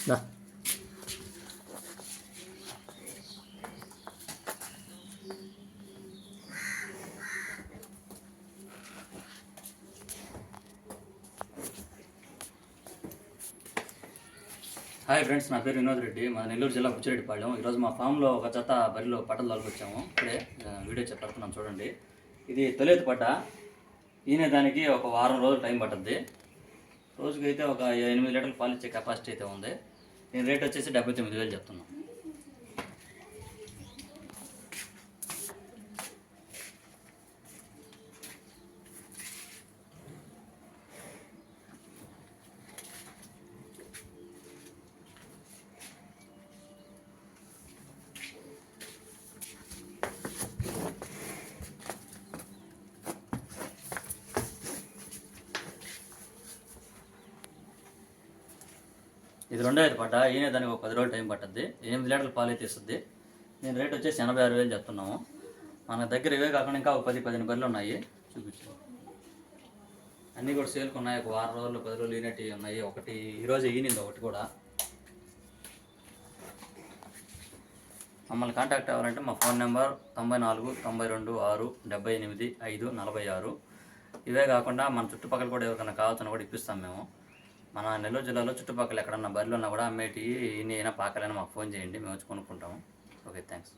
దా hi friends, నా పేరు వినోద్ రెడ్డి, మా నెల్లూరు జిల్లా బుచ్చిరెడ్డిపాళెం. ఈరోజు మా ఫామ్లో ఒక జత బరిలో పట్టలు తోలుకొచ్చాము. ఇప్పుడే వీడియో చెప్పేస్తున్నాం చూడండి. ఇది తొలేత పట్ట. ఈయన దానికి ఒక వారం రోజులు టైం పట్టుద్ది. రోజుకైతే ఒక 8 లీటర్లు పాలు ఇచ్చే కెపాసిటీ అయితే ఉంది. దీని రేట్ వచ్చేసి 79,000 చెప్తున్నాం. ఇది 2వ పట్ట. ఈయన దానికి ఒక 10 రోజులు టైం పట్టుద్ది. 8 లీటర్ల పాలు అయితే ఇస్తుంది. దీని రేట్ వచ్చేసి 86,000 చెప్తున్నాము. మన దగ్గర ఇవే కాకుండా ఇంకా ఒక 10-15 బర్రెలు ఉన్నాయి, చూపించాము. అన్నీ కూడా సేల్కి ఉన్నాయి. ఒక వారం రోజులు 10 రోజులు ఈనటివి ఉన్నాయి. ఒకటి ఈరోజు ఈనింది, ఒకటి కూడా. మమ్మల్ని కాంటాక్ట్ అవ్వాలంటే మా ఫోన్ నెంబర్ 94 92 6 78 5 46. ఇవే కాకుండా మన చుట్టుపక్కల కూడా ఎవరికైనా కావాల్సిన కూడా ఇప్పిస్తాం మేము. మన నెల్లూరు జిల్లాలో చుట్టుపక్కల ఎక్కడన్నా బరిలో ఉన్నా కూడా అమ్మేటి ఈయన పాకలైనా మాకు ఫోన్ చేయండి, మేము వచ్చి కొనుక్కుంటాము. Okay, thanks.